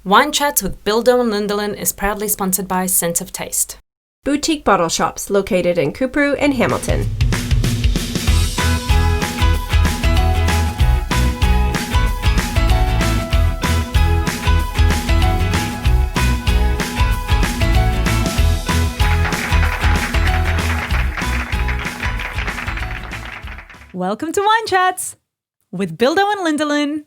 Wine Chats with Bildo Lindalin is proudly sponsored by Sense of Taste. Boutique bottle shops located in Couparo and Hamilton. Welcome to Wine Chats with Bildo and Lindalin.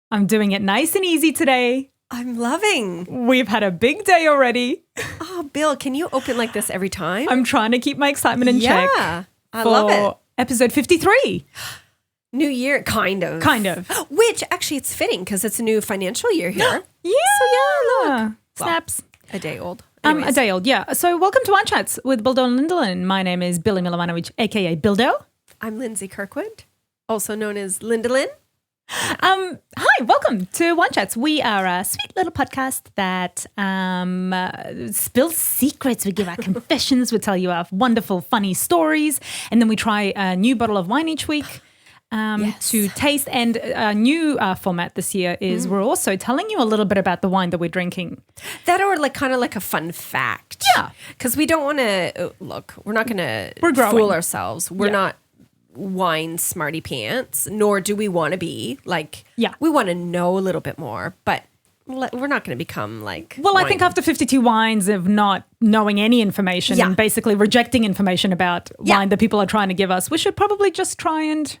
I'm doing it nice and easy today. I'm loving. We've had a big day already. Oh, Bill, can you open like this every time? I'm trying to keep my excitement in check. Yeah, I love it. Episode 53. New year, kind of. Kind of. Which, actually, it's fitting because it's a new financial year here. Yeah. So, yeah, look. Snaps. Well, a day old. A day old, yeah. So welcome to Wine Chats with Bildo and Lindalin. My name is Billy Milovanovic, a.k.a. Bildo. I'm Lindsay Kirkwood, also known as Lindalin. Hi, welcome to Wine Chats. We are a sweet little podcast that spills secrets. We give our confessions. We tell you our wonderful, funny stories. And then we try a new bottle of wine each week to taste. And a new format this year is we're also telling you a little bit about the wine that we're drinking. That or like kind of like a fun fact. Yeah. Because we don't want to, look, we're not going to fool ourselves. We're not wine smarty pants, nor do we want to be. Like, we want to know a little bit more, but we're not going to become like I think after 52 wines of not knowing any information and basically rejecting information about wine that people are trying to give us, we should probably just try and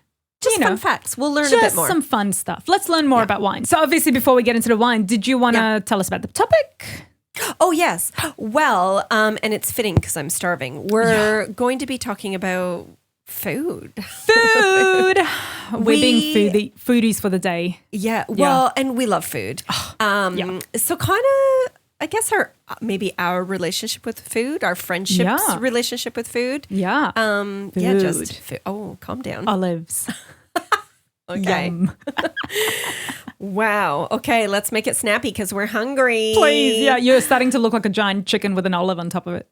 fun facts. We'll learn a bit more. Just some fun stuff. Let's learn more about wine. So obviously before we get into the wine, did you want to tell us about the topic? Oh, yes. Well, and it's fitting because I'm starving. We're going to be talking about food. We're being foodies for the day. Yeah. Well, and we love food. So kind of, I guess our relationship with food, our friendship's relationship with food. Yeah. Yeah, just food. Oh, calm down. Olives. Okay. Yum. Wow. Okay, let's make it snappy because we're hungry. Please. Yeah, you're starting to look like a giant chicken with an olive on top of it.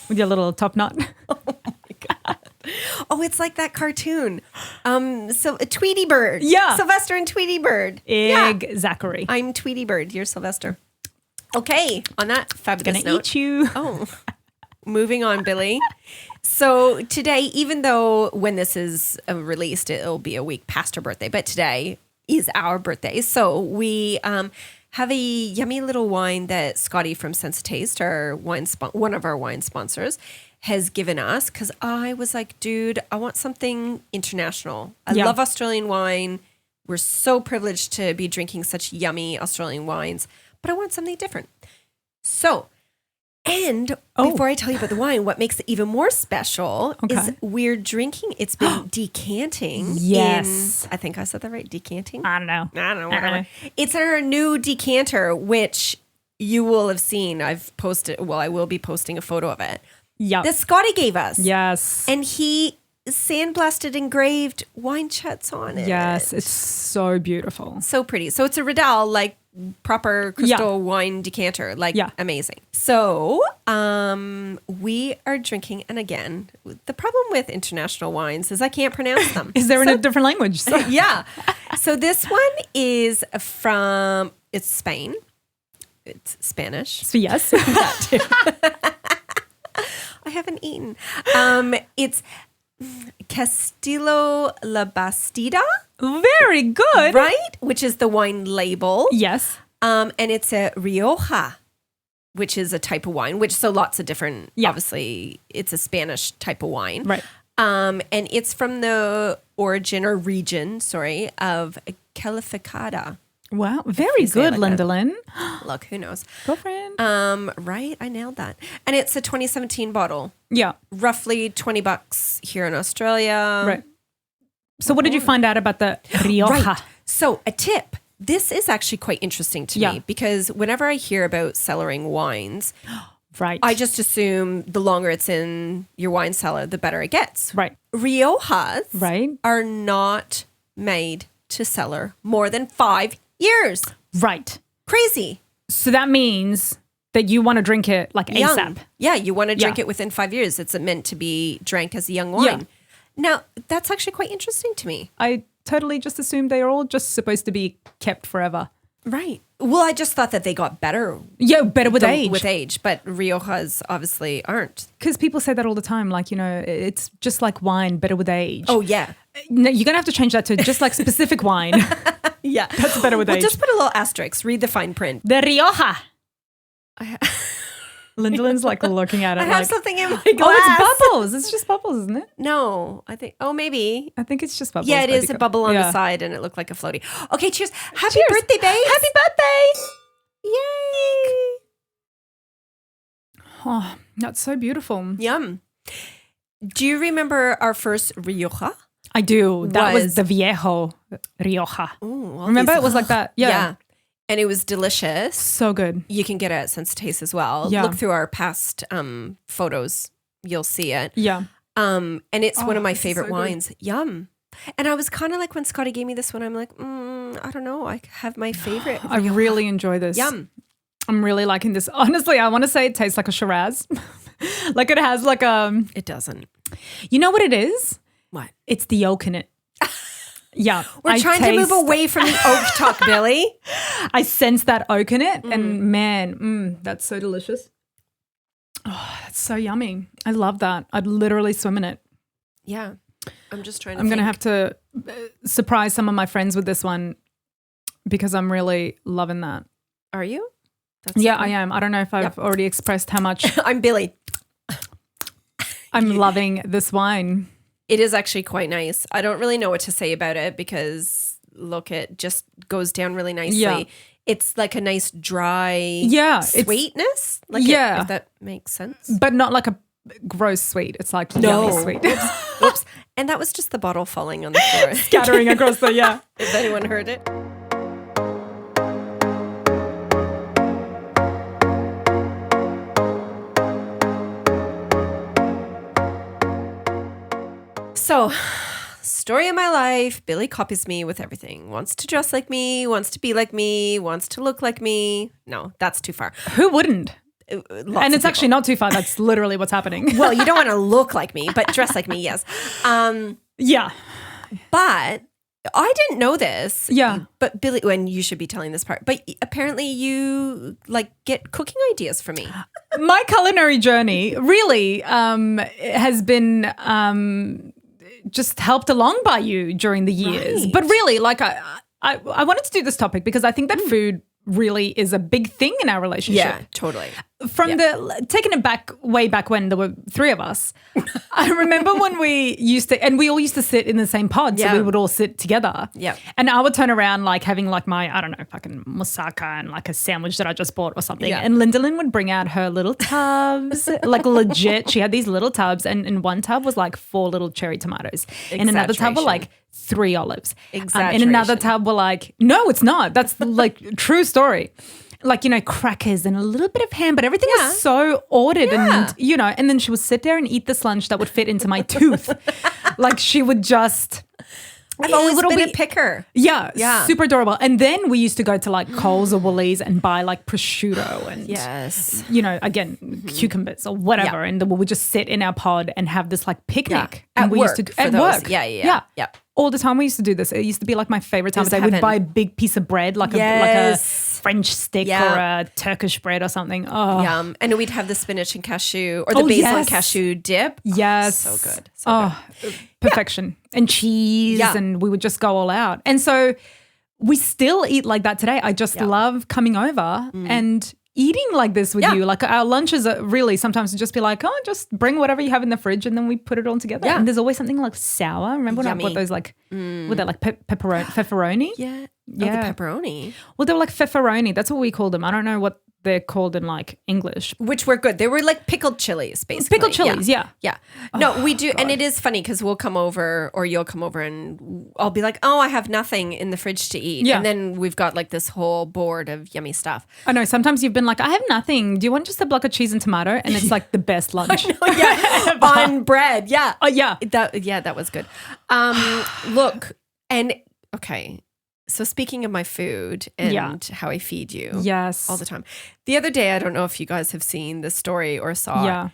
With your little top knot. Oh my God. Oh, it's like that cartoon. So Tweety Bird. Yeah. Sylvester and Tweety Bird. Zachary. I'm Tweety Bird. You're Sylvester. Okay. On that fabulous Gonna note. eat you. Oh. Moving on, Billy. So today, even though when this is released, it'll be a week past her birthday, but today is our birthday. So we have a yummy little wine that Scotty from Sense of Taste, one of our wine sponsors, has given us because I was like, dude, I want something international. I love Australian wine. We're so privileged to be drinking such yummy Australian wines, but I want something different. So, and before I tell you about the wine, what makes it even more special is we're drinking. It's been decanting. Yes. I think I said that right. Decanting? I don't know. Whatever. It's our new decanter, which you will have seen. I've posted, I will be posting a photo of it. Yeah. That Scotty gave us. Yes. And he sandblasted engraved wine chats on it. Yes. It's so beautiful. So pretty. So it's a Riedel, like proper crystal wine decanter. Like amazing. So we are drinking. And again, the problem with international wines is I can't pronounce them. Is there in a different language? So. Yeah. So this one is it's Spain. It's Spanish. So yes. That too. I haven't eaten. It's Castillo Labastida. Very good. Right? Which is the wine label. Yes. And it's a Rioja, which is a type of wine, so lots of different, obviously, it's a Spanish type of wine. Right. And it's from the region of Calificada. Wow. Very good, like Lindalin. Look, who knows? Girlfriend. Right. I nailed that. And it's a 2017 bottle. Yeah. Roughly $20 here in Australia. Right. So what did you find out about the Rioja? Right. So a tip. This is actually quite interesting to me because whenever I hear about cellaring wines, I just assume the longer it's in your wine cellar, the better it gets. Right. Riojas are not made to cellar more than 5 years. Right. Crazy. So that means that you want to drink it like young. ASAP. Yeah, you want to drink it within 5 years. It's meant to be drank as a young wine. Yeah. Now, that's actually quite interesting to me. I totally just assumed they are all just supposed to be kept forever. Right. Well, I just thought that they got better. Yeah, better with age. With age, but Riojas obviously aren't. Because people say that all the time. Like, you know, it's just like wine, better with age. Oh, yeah. No, you're going to have to change that to just like specific wine. Yeah. That's better with age. Just put a little asterisk. Read the fine print. The Rioja. Lindalin's like looking at it. I have something in my glass. Oh, it's bubbles. It's just bubbles, isn't it? No, I think. Oh, maybe. I think it's just bubbles. Yeah, it is a bubble on the side, and it looked like a floaty. Okay, cheers. Happy birthday, babe. Happy birthday. Yay. Oh, that's so beautiful. Yum. Do you remember our first Rioja? I do. That was the Viejo Rioja. Ooh, Remember, it was like that. Yeah. And it was delicious. So good. You can get it at Sense Taste as well. Yeah. Look through our past photos. You'll see it. Yeah. And it's one of my this is favorite so good. wines. Yum. And I was kind of like, when Scotty gave me this one, I'm like, I don't know. I have my favorite. I really enjoy this. Yum. I'm really liking this. Honestly, I want to say it tastes like a Shiraz. Like it has like It doesn't. you know what it is? What? It's the oak in it. Yeah. We're trying to move away from the oak talk, Billy. I sense that oak in it and man, that's so delicious. Oh, that's so yummy. I love that. I'd literally swim in it. Yeah. I'm just trying to I'm going to have to surprise some of my friends with this one because I'm really loving that. Are you? Yeah, I am. I don't know if I've already expressed how much I'm Billy. I'm loving this wine. It is actually quite nice. I don't really know what to say about it because look, it just goes down really nicely. Yeah. It's like a nice dry sweetness. Like if that makes sense. But not like a gross sweet. It's like yummy sweet. Oops. And that was just the bottle falling on the floor. Scattering across the, If anyone heard it. So, story of my life, Billy copies me with everything. Wants to dress like me, wants to be like me, wants to look like me. No, that's too far. Who wouldn't? And it's actually not too far. That's literally what's happening. Well, you don't want to look like me, but dress like me, yes. Yeah. But I didn't know this. Yeah. But Billy, and you should be telling this part, but apparently you like get cooking ideas for me. My culinary journey really has been just helped along by you during the years. Right. But really, like I wanted to do this topic because I think that food really is a big thing in our relationship. Yeah, totally. From taking it back way back when there were three of us, I remember when we used to, and we all used to sit in the same pod, so we would all sit together. Yeah. And I would turn around like having like my, I don't know, fucking moussaka and like a sandwich that I just bought or something. Yeah. And Lindalin would bring out her little tubs, like legit. She had these little tubs, and in one tub was like 4 little cherry tomatoes. In another tub were like 3 olives. In another tub were like, no, it's not. That's like true story. Like, you know, crackers and a little bit of ham, but everything was so ordered and, you know, and then she would sit there and eat this lunch that would fit into my tooth. Like she would just... I've always been a picker. Yeah, super adorable. And then we used to go to like Coles or Woolies and buy like prosciutto and, you know, again, cucumbers or whatever. And we would just sit in our pod and have this like picnic. At and we work. Used to, at work. Yeah. All the time we used to do this. It used to be like my favorite time. They would buy a big piece of bread, like a French stick or a Turkish bread or something. Oh, yum. And we'd have the spinach and cashew or the basil and cashew dip. Yes. So good. So good. Perfection. And cheese and we would just go all out. And so we still eat like that today. I just love coming over and eating like this with you. Like our lunches are really sometimes just be like, oh, just bring whatever you have in the fridge and then we put it all together. And there's always something like sour. Remember when I bought those like, were they like pepperoni? Yeah. Oh, the pepperoni. Well, they were like pepperoni. That's what we called them. I don't know what they're called in like English. Which were good. They were like pickled chilies, basically. Pickled chilies, yeah. No, we do. God. And it is funny because we'll come over or you'll come over and I'll be like, oh, I have nothing in the fridge to eat. Yeah. And then we've got like this whole board of yummy stuff. I know. Sometimes you've been like, I have nothing. Do you want just a block of cheese and tomato? And it's like the best lunch. On bread. Yeah. Oh, yeah. That was good. Look, and okay. So speaking of my food and how I feed you all the time. The other day, I don't know if you guys have seen this story or saw it.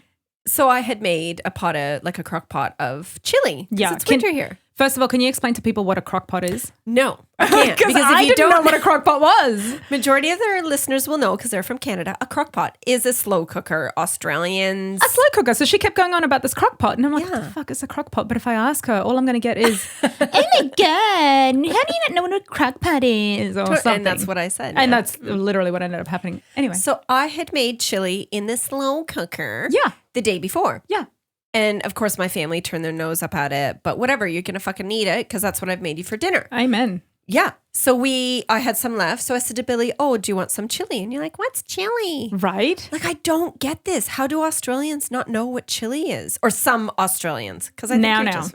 So I had made a crock pot of chili. Yeah. It's winter here. First of all, can you explain to people what a crock pot is? No, I can't. Because I didn't know what a crock pot was. Majority of their listeners will know because they're from Canada. A crock pot is a slow cooker. Australians. A slow cooker. So she kept going on about this crock pot. And I'm like, what the fuck is a crock pot? But if I ask her, all I'm going to get is, oh my God, how do you not know what a crock pot is? Or something. And that's what I said. And that's literally what ended up happening. Anyway. So I had made chili in the slow cooker the day before. Yeah. And of course, my family turned their nose up at it. But whatever, you're going to fucking eat it because that's what I've made you for dinner. Amen. Yeah. So I had some left. So I said to Billy, oh, do you want some chili? And you're like, what's chili? Right. Like, I don't get this. How do Australians not know what chili is? Or some Australians. Because I think now.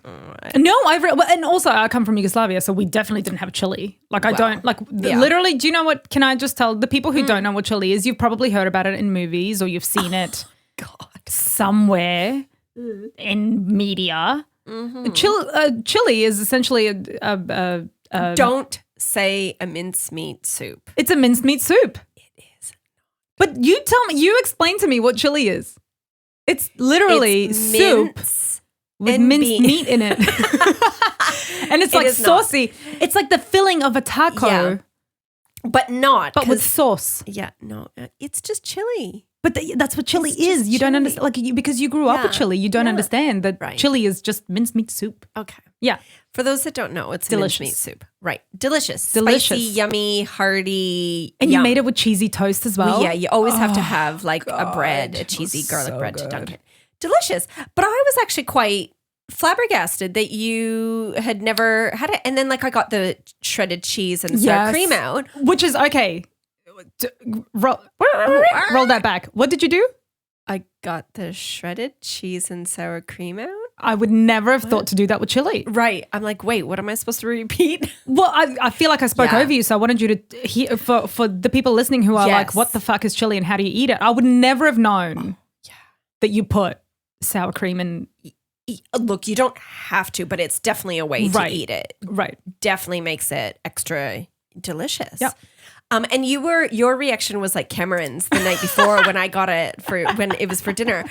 No, and also I come from Yugoslavia, so we definitely didn't have chili. Like I don't, like literally, do you know what, can I just tell the people who don't know what chili is, you've probably heard about it in movies or you've seen it somewhere in media. Chili is essentially don't say a mincemeat soup. It's a mincemeat soup. It is. But you explain to me what chili is. It's literally soup with minced meat in it. And it's like saucy. Not. It's like the filling of a taco. Yeah. But with sauce. Yeah, no. It's just chili. But that's what chili is. You don't understand, like because you grew up with chili. You don't understand that chili is just mincemeat soup. Okay. Yeah. For those that don't know, it's delicious mincemeat soup. Right. Delicious. Spicy, yummy, hearty. And you made it with cheesy toast as well. Yeah, you always have to have like a cheesy garlic bread to dunk it. Delicious. But I was actually quite flabbergasted that you had never had it. And then like I got the shredded cheese and sour cream out. Which is okay. Roll that back. What did you do? I got the shredded cheese and sour cream out. I would never have thought to do that with chili. Right. I'm like, wait, what am I supposed to repeat? Well, I feel like I spoke over you, so I wanted you to hear, for the people listening who are like, what the fuck is chili and how do you eat it? I would never have known that you put sour cream and... Look, you don't have to, but it's definitely a way to eat it. Right. Definitely makes it extra delicious. Yeah. And your reaction was like Cameron's the night before when I got it when it was for dinner.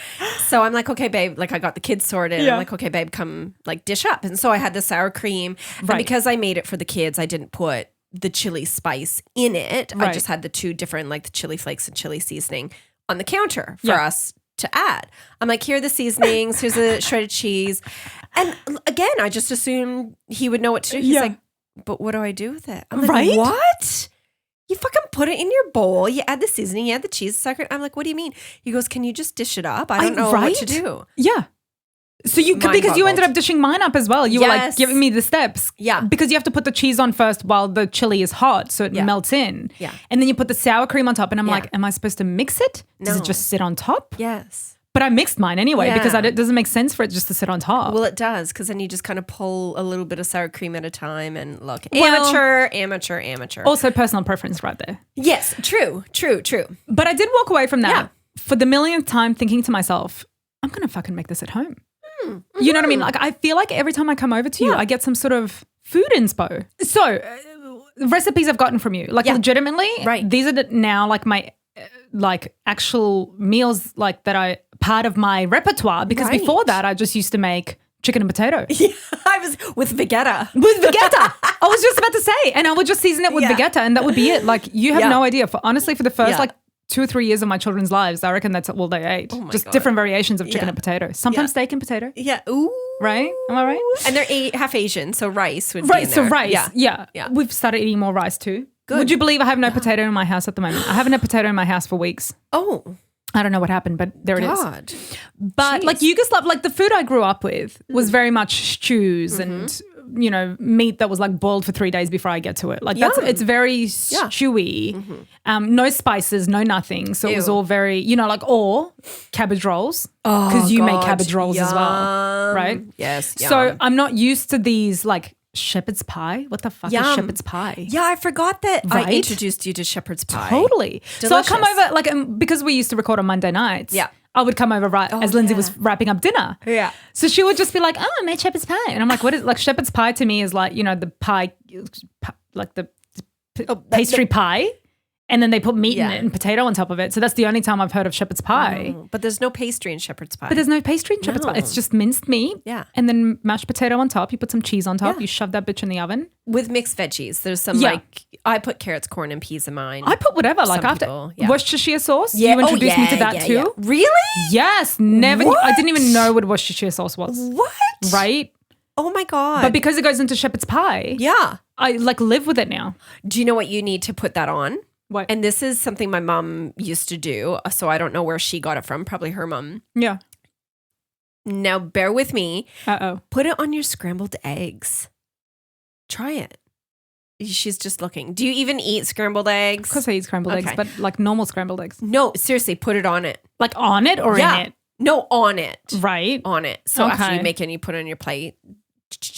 So I'm like, okay, babe, like I got the kids sorted. I'm like, okay, babe, come like dish up. And so I had the sour cream. Right. And because I made it for the kids, I didn't put the chili spice in it. Right. I just had the two different, like the chili flakes and chili seasoning on the counter for us to add. I'm like, here are the seasonings. Here's the shredded cheese. And again, I just assumed he would know what to do. He's like, but what do I do with it? I'm like, what? You fucking put it in your bowl. You add the seasoning. You add the cheese, sucker. I'm like, what do you mean? He goes, can you just dish it up? I don't know what to do. Yeah. So because you ended up dishing mine up as well. You were like giving me the steps. Yeah. Because you have to put the cheese on first while the chili is hot so it melts in. Yeah. And then you put the sour cream on top and I'm like, am I supposed to mix it? Does it just sit on top? Yes. But I mixed mine anyway because it doesn't make sense for it just to sit on top. Well, it does because then you just kind of pull a little bit of sour cream at a time and look. Amateur. Also personal preference right there. Yes, true. But I did walk away from that for the millionth time thinking to myself, I'm going to fucking make this at home. You know what I mean? Like I feel like every time I come over to you, I get some sort of food inspo. So recipes I've gotten from you, like legitimately, these are now like my like actual meals like that I part of my repertoire because before that I just used to make chicken and potato. Yeah, I was with vegeta. I was just about to say, and I would just season it with vegeta and that would be it. Like you have no idea. Honestly, for the first like 2 or 3 years of my children's lives, I reckon that's all they ate. Just different variations of chicken and potato. Sometimes steak and potato. Yeah. Ooh. Right? Am I right? And they're half Asian, so rice would be in there. So rice. Yeah. We've started eating more rice too. Good. Would you believe I have no potato in my house at the moment? I haven't had potato in my house for weeks. Oh. I don't know what happened, but there it is. But like Yugoslav, like the food I grew up with was very much stews and, you know, meat that was like boiled for 3 days before I get to it. Like it's very stewy, no spices, no nothing. So it was all very, you know, like or cabbage rolls because you make cabbage rolls as well, right? Yes. So I'm not used to these like shepherd's pie? What the fuck is shepherd's pie? Yeah, I forgot that I introduced you to shepherd's pie. Totally. Delicious. So I'll come over, like, because we used to record on Monday nights. Yeah. I would come over as Lindsay was wrapping up dinner. Yeah. So she would just be like, I made shepherd's pie. And I'm like, what is, like, shepherd's pie to me is like, you know, the pie, like the pastry pie. and then they put meat in Yeah. it and potato on top of it. So that's the only time I've heard of shepherd's pie. But there's no pastry in shepherd's pie. But there's no pastry in shepherd's pie. It's just minced meat. Yeah. And then mashed potato on top. You put some cheese on top. Yeah. You shove that bitch in the oven. With mixed veggies. There's some Yeah. like, I put carrots, corn, and peas in mine. I put whatever. Like Some after people, yeah. Worcestershire sauce. Yeah. You introduced me to that too. Yeah. Really? Yes. Never. What? I didn't even know what Worcestershire sauce was. What? Right? Oh my God. But because it goes into shepherd's pie, yeah. I like live with it now. Do you know what you need to put that on? What? And this is something my mom used to do. So I don't know where she got it from. Probably her mom. Yeah. Now, bear with me. Uh-oh. Put it on your scrambled eggs. Try it. She's just looking. Do you even eat scrambled eggs? Of course I eat scrambled eggs, Okay. but like normal scrambled eggs. No, seriously, put it on it. Like on it or Yeah. in it? No, on it. Right. On it. So after Okay. you make it and you put it on your plate.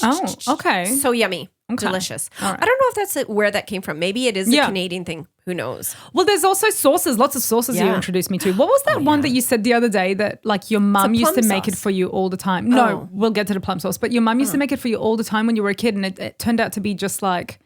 Oh, okay. So yummy. Okay. Delicious. All right. I don't know if that's where that came from. Maybe it is a Yeah. Canadian thing. Who knows? Well, there's also sauces, lots of sauces you Yeah. introduced me to. What was that one that you said the other day that like your mum It's a used to plum make it sauce. for you all the time? No, Oh. we'll get to the plum sauce, but your mum used to make it for you all the time when you were a kid and it turned out to be just like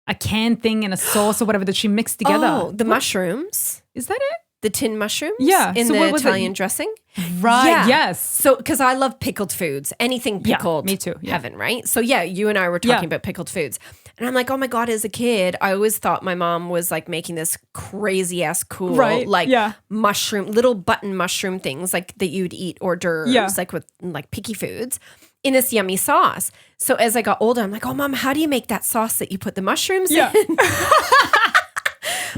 a canned thing and a sauce or whatever that she mixed together. Oh, the mushrooms. Is that it? The tin mushrooms? Yeah. In So the what was it? Italian dressing? Right, Yeah. yes. So, because I love pickled foods, anything Yeah, pickled. me too, yeah. Heaven, right? So, yeah, you and I were talking Yeah. about pickled foods. And I'm like, oh my God, as a kid, I always thought my mom was like making this crazy ass cool, Right, like yeah. mushroom, little button mushroom things like that you'd eat hors d'oeuvres, Yeah. like with like picky foods in this yummy sauce. So, as I got older, I'm like, oh, mom, how do you make that sauce that you put the mushrooms Yeah. in?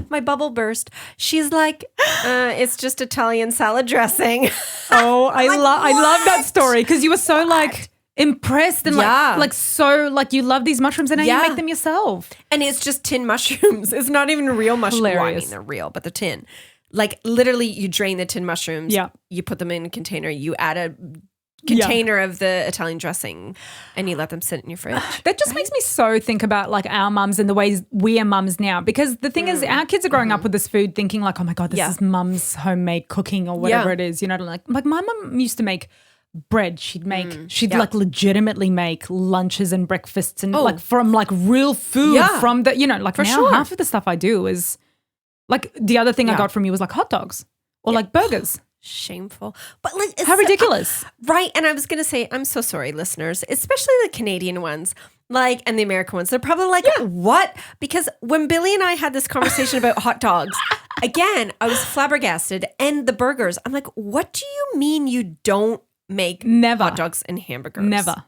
My bubble burst. She's like, it's just Italian salad dressing. Oh, I like, love that what? story because you were so like impressed and Yeah. like so like you love these mushrooms and now you Yeah. make them yourself. And it's just tin mushrooms. It's not even real mushrooms. Well, I Hilarious. mean, they're real, but they're tin. Like literally, you drain the tin mushrooms. Yeah. You put them in a container. You add a container of the Italian dressing, and you let them sit in your fridge. That just makes me so think about like our mums and the ways we are mums now because the thing is our kids are growing up with this food thinking like, oh my God, this Yeah. is mum's homemade cooking or whatever Yeah. it is. You know, like my mum used to make bread. She'd Yeah. like legitimately make lunches and breakfasts and Oh. like from like real food Yeah. from the, you know, like For now sure. half of the stuff I do is like the other thing I Yeah. got from you was like hot dogs or like burgers. Shameful, but like it's How ridiculous. right? And I was gonna say, I'm so sorry, listeners, especially the Canadian ones, like, and the American ones. They're probably like, what? Because when Billy and I had this conversation about hot dogs, again, I was flabbergasted. And the burgers, I'm like, what do you mean you don't make Never. hot dogs and hamburgers? Never.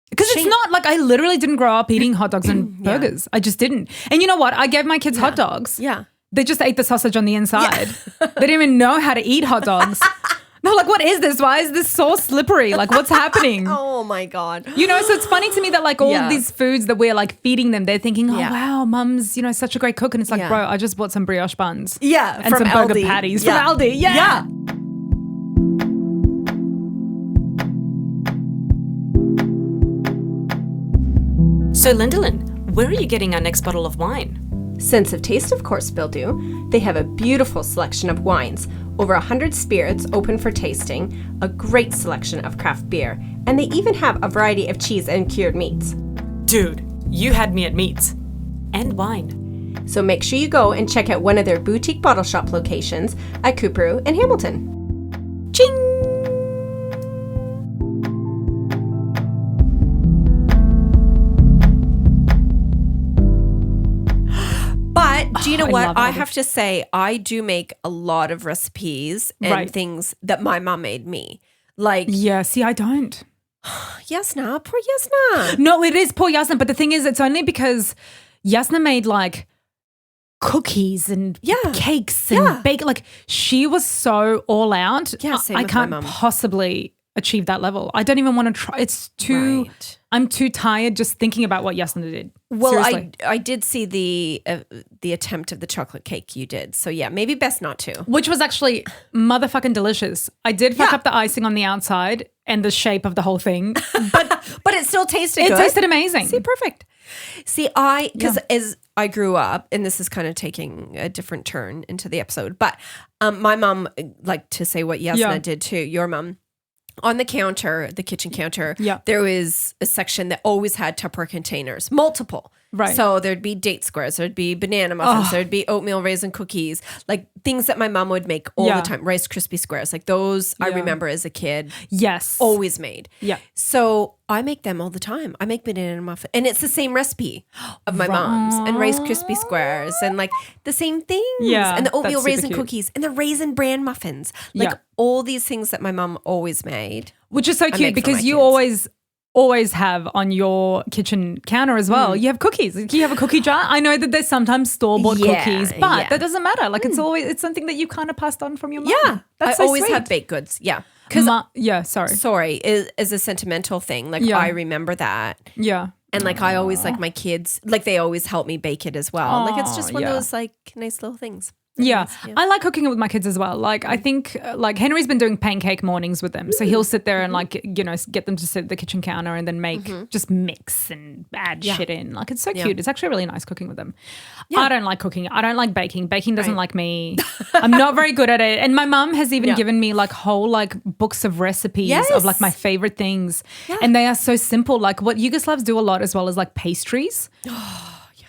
Because it's Shame. not like I literally didn't grow up eating hot dogs and Yeah. burgers. I just didn't. And you know what? I gave my kids hot dogs. Yeah. They just ate the sausage on the inside. They didn't even know how to eat hot dogs. They're like, what is this? Why is this so slippery? Like, what's happening? Oh my God. You know, so it's funny to me that like all Yeah. of these foods that we're like feeding them, they're thinking, oh Yeah. wow, mum's, you know, such a great cook. And it's like, Yeah. bro, I just bought some brioche buns. Yeah. And from some burger Aldi. patties Yeah. from Aldi. Yeah. So, Lindalin, where are you getting our next bottle of wine? Sense of Taste, of course, Bildo. They have a beautiful selection of wines, over 100 spirits open for tasting, a great selection of craft beer, and they even have a variety of cheese and cured meats. Dude, you had me at meats. And wine. So make sure you go and check out one of their boutique bottle shop locations at Cooperoo and Hamilton. Ching! But do you know I what? love I Aldi. have to say, I do make a lot of recipes and Right. things that my mom made me. Like, Yeah, see, I don't. Yasna, poor Yasna. No, it is poor Yasna. But the thing is, it's only because Yasna made like cookies and Yeah. cakes and Yeah. bake. Like she was so all out. Yeah, same I with my can't mum. possibly achieve that level. I don't even want to try. It's too. Right. I'm too tired just thinking about what Yasna did. Well, Seriously. I did see the attempt of the chocolate cake you did. So yeah, maybe best not to. Which was actually motherfucking delicious. I did fuck Yeah. up the icing on the outside and the shape of the whole thing. But it still tasted It good. tasted amazing. See, perfect. See, because as I grew up, and this is kind of taking a different turn into the episode, but my mom, like to say what Yasna Yeah. did too, your mom, on the counter, the kitchen counter, Yeah. there was a section that always had Tupperware containers, multiple. Right. So there'd be date squares, there'd be banana muffins, there'd be oatmeal raisin cookies, like things that my mom would make all the time. Rice Krispie squares, like those I remember as a kid. Yes. Always made. Yeah. So I make them all the time. I make banana muffin, and it's the same recipe of my mom's, and Rice Krispie squares, and like the same things. Yeah, And the oatmeal that's super raisin cute. cookies, and the raisin bran muffins, like all these things that my mom always made. Which is so make cute for because my you kids. always have on your kitchen counter as well. You have cookies. Like, you have a cookie jar. I know that there's sometimes store-bought cookies, but that doesn't matter. Like it's something that you kind of passed on from your mom. Yeah. That's I so always sweet. have baked goods. Yeah. Because sorry. is a sentimental thing. Like I remember that. Yeah. And like I always like my kids, like they always help me bake it as well. Like it's just one of those like nice little things. Yeah. I like cooking with my kids as well. Like I think like Henry's been doing pancake mornings with them. So he'll sit there and like, you know, get them to sit at the kitchen counter and then make just mix and add shit in. Like it's so cute. It's actually really nice cooking with them. I don't like cooking. I don't like baking. Baking doesn't like me. I'm not very good at it. And my mom has even given me like whole like books of recipes of like my favorite things. Yeah. And they are so simple. Like what Yugoslavs do a lot as well as like pastries.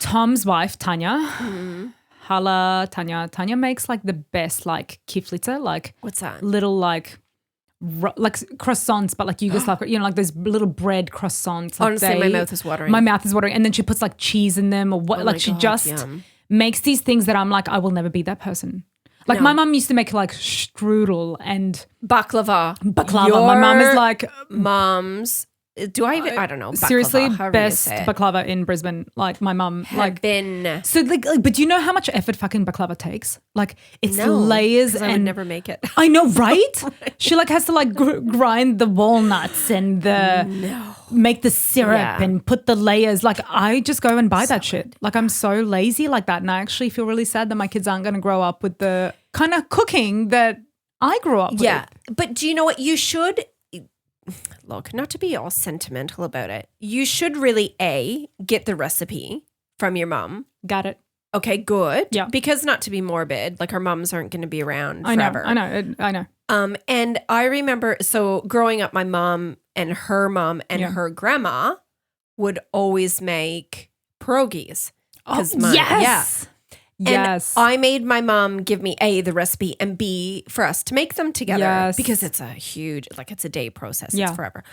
Tom's wife, Tanya. Hala, Tanya makes like the best like kiflica, like what's that? Little like croissants, but like Yugoslav, you know, like those little bread croissants. Like Honestly, my mouth is watering. My mouth is watering, and then she puts like cheese in them, or what? Like she just makes these things that I'm like, I will never be that person. Like my mum used to make like strudel and baklava. My mum is like mom's. Do I even? I don't know. Baklava, seriously, however you best say it. baklava in Brisbane. Like my mum, like been. so. Like, but do you know how much effort fucking baklava takes? Like it's layers, and I would never make it. I know, right? She like has to like grind the walnuts and make the syrup and put the layers. Like I just go and buy that shit. Like I'm so lazy like that, and I actually feel really sad that my kids aren't going to grow up with the kind of cooking that I grew up with. Yeah, but do you know what you should? Look, not to be all sentimental about it, you should really get the recipe from your mom. Got it. Okay, good. Yeah. Because not to be morbid, like our moms aren't going to be around forever. I know. And I remember, so growing up, my mom and her grandma would always make pierogies. Yes. And I made my mom give me the recipe and B for us to make them together because it's a huge, like it's a day process. It's forever.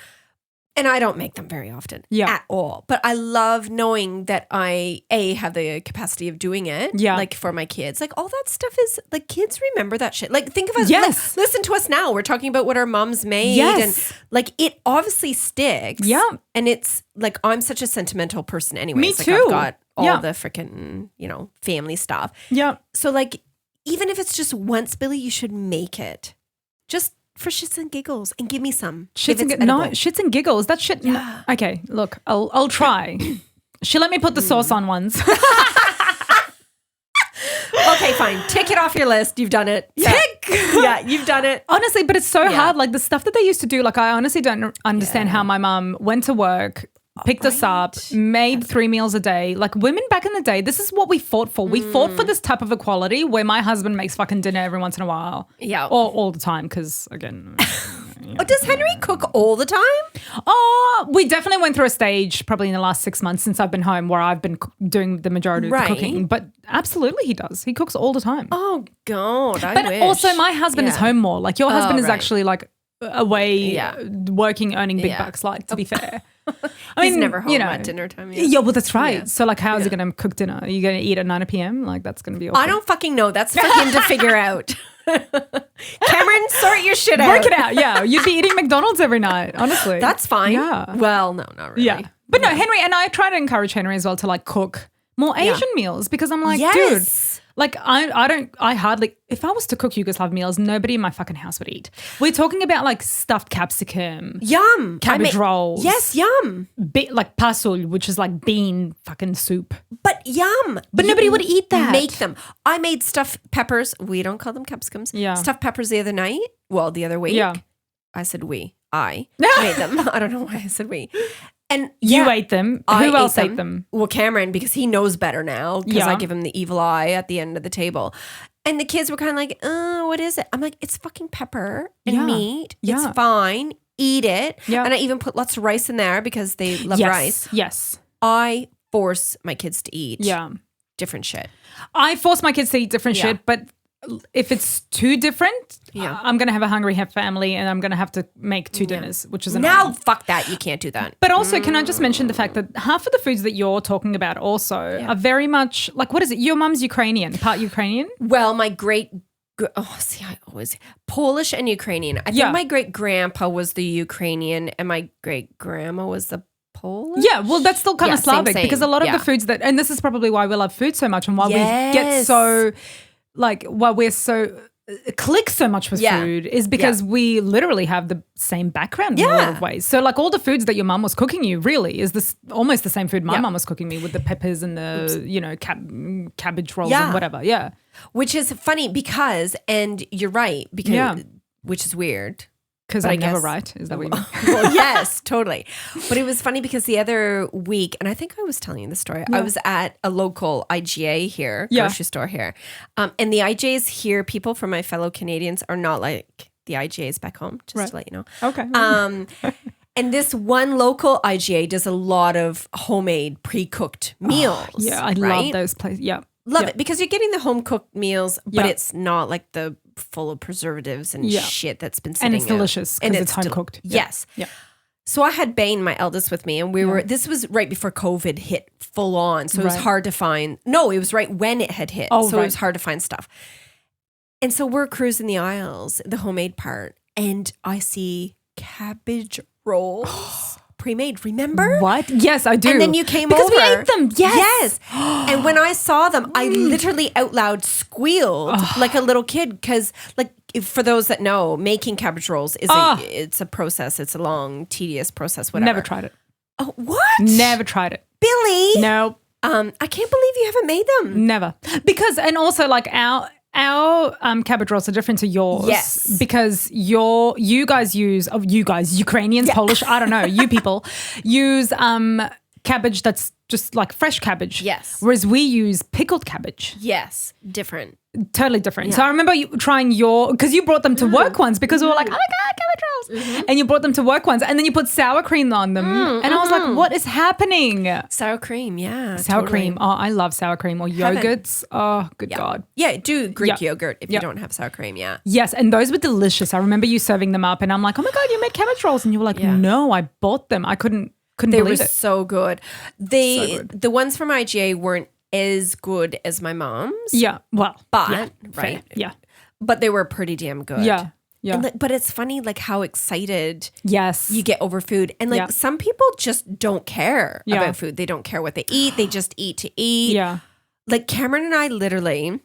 And I don't make them very often at all. But I love knowing that I have the capacity of doing it. Yeah. Like for my kids. Like all that stuff is like kids remember that shit. Like think of us. Like, listen to us now. We're talking about what our moms made. And like it obviously sticks. Yeah. And it's like I'm such a sentimental person anyway. Me like, too. I've got all the freaking, family stuff. Yeah. So like even if it's just once, Billy, you should make it. Just for shits and giggles and give me some. Shits and giggles. That shit. Yeah. Okay, look, I'll try. She let me put the sauce on once. Okay, fine. Tick it off your list. You've done it. Yeah. Tick. Yeah, you've done it. Honestly, but it's so hard. Like the stuff that they used to do, like I honestly don't understand how my mum went to work, picked us up, made 3 meals a day. Like women back in the day, this is what we fought for. We fought for this type of equality where my husband makes fucking dinner every once in a while. Yeah. Or all the time because, again... Does Henry cook all the time? Oh, we definitely went through a stage probably in the last 6 months since I've been home where I've been doing the majority of the cooking. But absolutely he does. He cooks all the time. Oh, God, I wish. But also my husband is home more. Like your husband is actually like away working, earning big bucks, like to be fair. I mean, he's never home at dinner time. Yeah, well, that's right. Yeah. So, like, how is he going to cook dinner? Are you going to eat at 9 p.m.? Like, that's going to be awkward. I don't fucking know. That's for him to figure out. Cameron, sort your shit out. Work it out. Yeah, you'd be eating McDonald's every night. Honestly, that's fine. Yeah. Well, no, not really. Yeah, but no, Henry and I try to encourage Henry as well to like cook more Asian meals because I'm like, dude. Like I hardly, if I was to cook Yugoslav meals, nobody in my fucking house would eat. We're talking about like stuffed capsicum. Yum. Cabbage rolls. Yes, yum. Like pasul, which is like bean fucking soup. But yum. But nobody would eat that. Make them. I made stuffed peppers. We don't call them capsicums. Yeah. Stuffed peppers the other night. Well, the other week. Yeah. I said we. I made them. I don't know why I said we. And you ate them. Who else ate them? Well, Cameron, because he knows better now because I give him the evil eye at the end of the table. And the kids were kind of like, what is it? I'm like, it's fucking pepper and meat. Yeah. It's fine. Eat it. Yeah. And I even put lots of rice in there because they love rice. Yes. I force my kids to eat different shit. I force my kids to eat different shit, but if it's too different, I'm going to have a hungry family and I'm going to have to make 2 dinners, which is annoying. Now, fuck that. You can't do that. But also, can I just mention the fact that half of the foods that you're talking about also are very much like, what is it? Your mum's Ukrainian, part Ukrainian? Well, my I always Polish and Ukrainian. I think my great grandpa was the Ukrainian and my great grandma was the Polish. Yeah, well, that's still kind of Slavic same. because a lot of the foods that, and this is probably why we love food so much and why we get so, like, why we're so click so much with food is because we literally have the same background in a lot of ways. So like all the foods that your mum was cooking you really is this almost the same food my mum was cooking me with the peppers and the cabbage rolls and whatever. Yeah. Which is funny because, and you're right, because which is weird. Because I'm never right. Is that what you mean? Well, yes, totally. But it was funny because the other week, and I think I was telling you the story, I was at a local IGA here, grocery store here. And the IGAs here, people from my fellow Canadians are not like the IGAs back home, just to let you know. Okay. And this one local IGA does a lot of homemade pre-cooked meals. I love those places. Yeah. Love it because you're getting the home cooked meals, but it's not like the full of preservatives and shit that's been sitting and it's delicious because it's home cooked. Yes. Yeah. So I had Bane, my eldest, with me, and we were. This was right before COVID hit full on, so it was hard to find. No, it was right when it had hit, so it was hard to find stuff. And so we're cruising the aisles, the homemade part, and I see cabbage rolls. Pre-made, remember? What? Yes, I do. And then you came because over. we ate them. Yes. And when I saw them, I literally out loud squealed like a little kid because, like, for those that know, making cabbage rolls is it's a process. It's a long, tedious process. Whatever. Never tried it. Oh, what? Never tried it. Billy? No. I can't believe you haven't made them. Never. Because, and also like our cabbage rolls are different to yours. Yes. Because you guys use, Ukrainians, Polish, I don't know, you people use cabbage that's just like fresh cabbage. Yes. Whereas we use pickled cabbage. Yes. Different. Totally different. So I remember you trying because you brought them to work ones because we were like, oh my God, cabbage rolls. And you brought them to work ones and then you put sour cream on them. And I was like, what is happening? Sour cream, Sour cream. Oh, I love sour cream or yogurts. Oh, good God. Yeah, do Greek yogurt if you don't have sour cream, Yes, and those were delicious. I remember you serving them up and I'm like, oh my God, you made cabbage rolls. And you were like, no, I bought them. I couldn't believe it. They were so good. The ones from IGA weren't as good as my mom's. Yeah, well. But, right. Yeah. But they were pretty damn good. Yeah. Yeah. And but it's funny like how excited you get over food. And like some people just don't care about food. They don't care what they eat. They just eat to eat. Yeah. Like Cameron and I literally,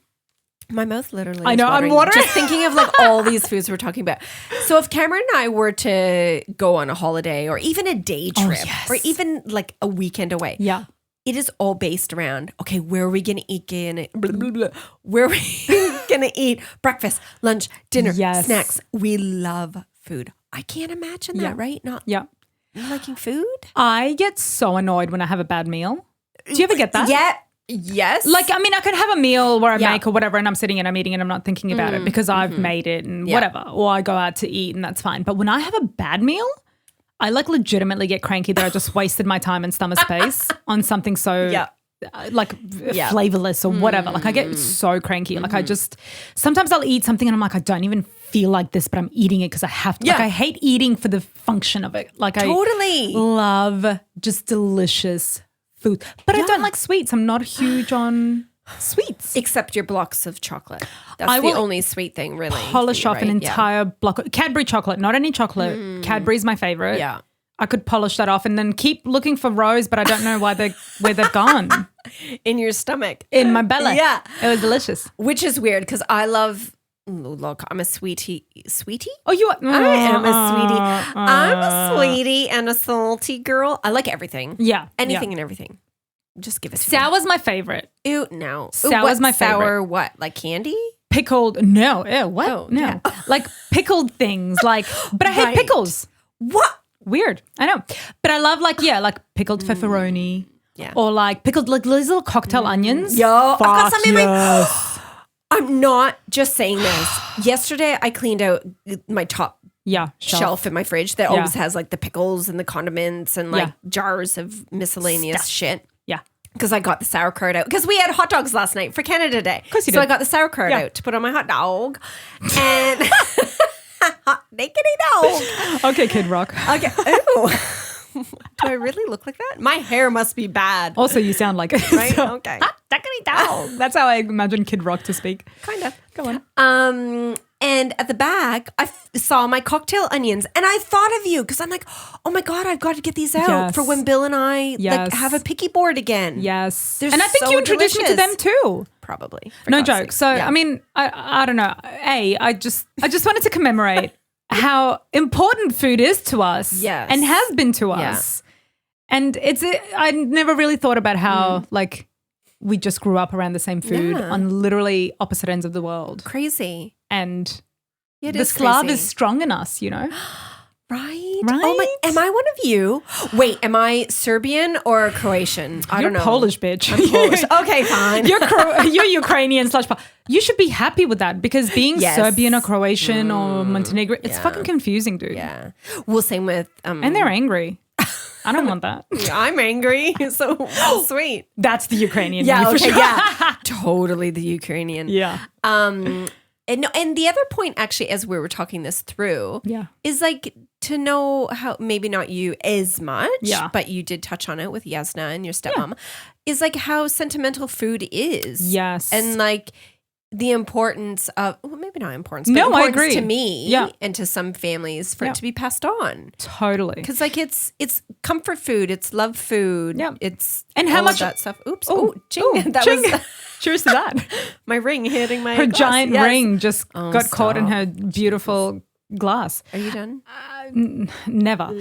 my mouth literally I know, is watering, I'm watering. just thinking of like all these foods we're talking about. So if Cameron and I were to go on a holiday or even a day trip or even like a weekend away. Yeah. It is all based around, okay, where are we going to eat? Where are we going to eat? Breakfast, lunch, dinner, snacks. We love food. I can't imagine that, right? Not liking food? I get so annoyed when I have a bad meal. Do you ever get that? Yeah. Yes. Like, I mean, I could have a meal where I make or whatever and I'm sitting and I'm eating and I'm not thinking about it because I've made it and whatever. Or I go out to eat and that's fine. But when I have a bad meal, I like legitimately get cranky that I just wasted my time and stomach space on something so flavorless or whatever. Like I get so cranky. Like I just, sometimes I'll eat something and I'm like, I don't even feel like this, but I'm eating it because I have to. Like I hate eating for the function of it. Like I love just delicious food. But I don't like sweets. I'm not huge on sweets. Except your blocks of chocolate. That's the only sweet thing, really. Polish off an entire block of Cadbury chocolate, not any chocolate. Cadbury's my favorite. Yeah. I could polish that off and then keep looking for Rose, but I don't know where they've gone. In your stomach. In my belly. Yeah. It was delicious. Which is weird because I love, look, I'm a sweetie. Sweetie? Oh, you are? I am a sweetie. I'm a sweetie and a salty girl. I like everything. Yeah. Anything and everything. Just give it to me. Sour's my favorite. Ew, no. Sour's my favorite. Sour what? Like candy? Pickled. No. Ew, what? Oh, no. yeah. Like pickled things. Like, but I hate pickles. What? Weird. I know. But I love like pickled pepperoni. Yeah. Or like pickled like these little cocktail onions. Yo, I've got some in my... I'm not just saying this. Yesterday I cleaned out my top shelf in my fridge that always has like the pickles and the condiments and like jars of miscellaneous shit. Yeah. because I got the sauerkraut out. Because we had hot dogs last night for Canada Day. Of course you So did. I got the sauerkraut out to put on my hot dog. And hot nakedy dog. Okay, Kid Rock. Okay. Ooh. Do I really look like that? My hair must be bad. Also, you sound like it. Right? So- Okay. That's how I imagine Kid Rock to speak. Kind of. Go on. And at the back, I saw my cocktail onions, and I thought of you because I'm like, oh my God, I've got to get these out Yes. for when Bill and I Yes. have a picky board again. Yes. They're And I think so you introduced me to them delicious. too. Probably. for No God's joke. sake. So, Yeah. I mean, I don't know. I just wanted to commemorate how important food is to us. Yes. And has been to Yeah. us. And I never really thought about how, like, we just grew up around the same food Yeah. on literally opposite ends of the world. Crazy. And It the is Slav crazy. is strong in us, you know? Right? Right? Oh my, am I one of you? Wait, am I Serbian or Croatian? I You're don't know. Polish, bitch. I'm Polish. Okay, fine. You're Ukrainian / You should be happy with that because being Yes. Serbian or Croatian or Montenegro, it's yeah. fucking confusing, dude. Yeah. Well, same with And they're angry. I don't want that. I'm angry. So sweet. That's the Ukrainian. Yeah, me for okay, sure. yeah. Totally the Ukrainian. Yeah. And the other point, actually, as we were talking this through, Yeah. is like to know how, maybe not you as much, Yeah. but you did touch on it with Yasna and your stepmom, is like how sentimental food is. Yes. And like the importance of, well, maybe not importance, but No, I importance agree. to me Yeah. and to some families for Yeah. it to be passed on. Totally. Because like it's comfort food, it's love food, Yeah. it's And how all of much- that stuff. Oops, Oh, ching. oh, That ching. was Cheers to that. my ring hitting my Her glass. giant Yes. ring just got caught in stop. her beautiful glass. Are you done? Never.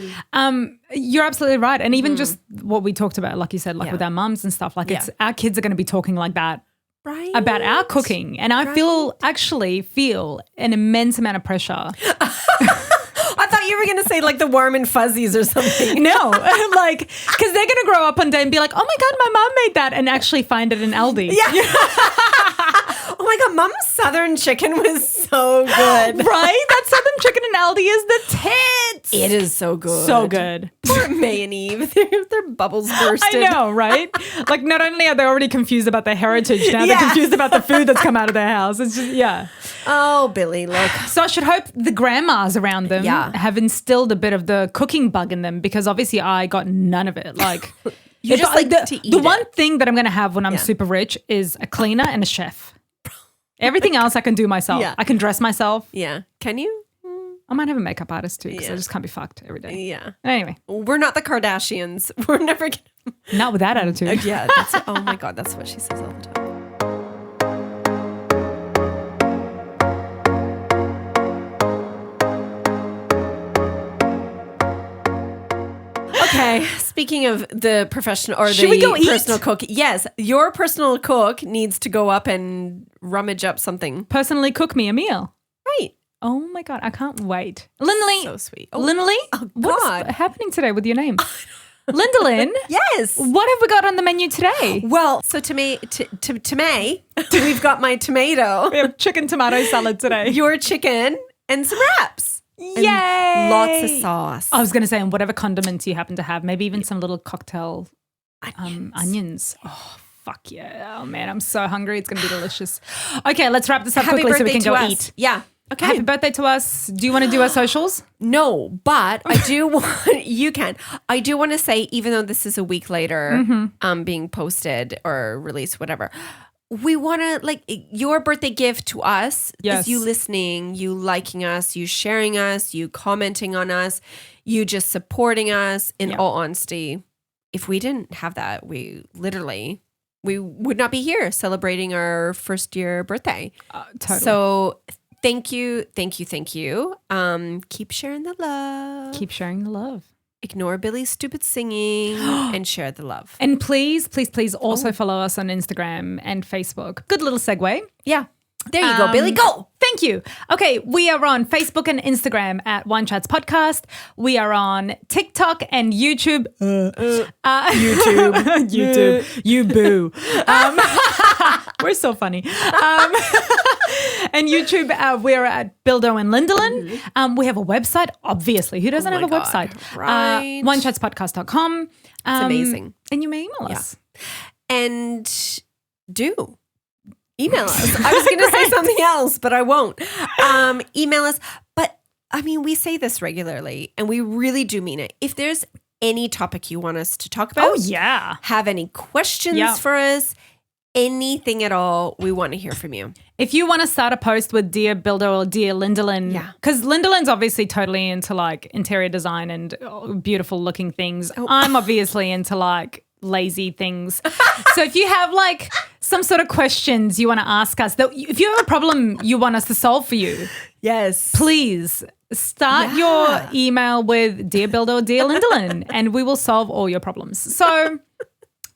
You're absolutely right. And even just what we talked about, like you said, like Yeah. with our mums and stuff, like Yeah. it's our kids are going to be talking like that Right. about our cooking. And I actually feel an immense amount of pressure. I thought you were going to say like the warm and fuzzies or something. No, like, because they're going to grow up one day and be like, oh my God, my mom made that, and actually find it in Aldi. Yeah. Oh my God, Mom's Southern chicken was so good. Right? That Southern chicken in Aldi is the tits. It is so good. So good. Poor May and Eve. Their bubbles bursted. I know, right? Like, not only are they already confused about their heritage, now they're Yeah. confused about the food that's come out of their house. It's just, yeah. Oh, Billy, look. So I should hope the grandmas around them have instilled a bit of the cooking bug in them, because obviously I got none of it. Like, You if just I- like the, to eat the it. one thing that I'm going to have when I'm Yeah. super rich is a cleaner and a chef. Everything else I can do myself. Yeah. I can dress myself. Yeah. Can you? I might have a makeup artist too, because Yeah. I just can't be fucked every day. Yeah. Anyway, We're not the Kardashians. We're never going to. not with that attitude. Yeah. Oh my God. That's what she says all the time. Okay, speaking of the professional or Should the we go eat? personal cook, yes, your personal cook needs to go up and rummage up something. Personally cook me a meal. Right. Oh my God, I can't wait. Lindalin. So sweet. Oh, Lindalin? What's God. happening today with your name? Lindalin? yes. What have we got on the menu today? Well, so to May, we've got my tomato, We have chicken tomato salad today. your chicken, and some wraps. And Yay! lots of sauce. I was going to say, and whatever condiments you happen to have, maybe even some little cocktail onions. Oh, fuck yeah. Oh, man, I'm so hungry. It's going to be delicious. Okay, let's wrap this up Happy quickly so we birthday can to go us. eat. Yeah. Okay. Happy birthday to us. Do you want to do our socials? No, but I do want, you can. I do want to say, even though this is a week later being posted or released, whatever, we want to, like, your birthday gift to us Yes. is you listening, you liking us, you sharing us, you commenting on us, you just supporting us. In all honesty, if we didn't have that, we would not be here celebrating our first year birthday. Totally. So thank you. Keep sharing the love. Keep sharing the love. Ignore Billy's stupid singing and share the love. And please also follow us on Instagram and Facebook. Good little segue. Yeah. There you go, Billy. Go. Thank you. Okay, we are on Facebook and Instagram at Wine Chats Podcast. We are on TikTok and YouTube. YouTube. You boo. We're so funny. And YouTube, we're at Bildo and Lindalin. We have a website, obviously. Who doesn't have a God, website? right. Winechatspodcast.com. It's amazing. And you may email us. And do. Email us. I was going to say something else, but I won't. Email us. But I mean, we say this regularly and we really do mean it. If there's any topic you want us to talk about, Oh, yeah. have any questions for us, anything at all, we want to hear from you. If you want to start a post with Dear Bildo or Dear Lindalin, because Lindalin's obviously totally into like interior design and beautiful looking things. I'm obviously into like lazy things. So if you have like some sort of questions you want to ask us, that if you have a problem you want us to solve for you, yes, please start your email with Dear Bildo or Dear Lindalin and we will solve all your problems. So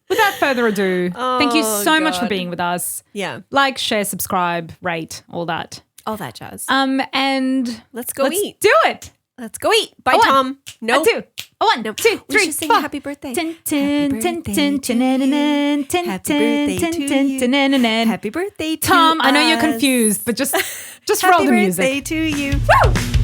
without further ado, thank you so much for being with us. Yeah. Like, share, subscribe, rate, all that. All that jazz. And let's go eat. Do it. Let's go eat. Bye, Tom. No. A two. A one. No. 2, 3, we should sing 4. happy birthday. Happy birthday to you. Happy birthday to Tom, us. I know you're confused, but just roll the music. Happy birthday to you. Woo!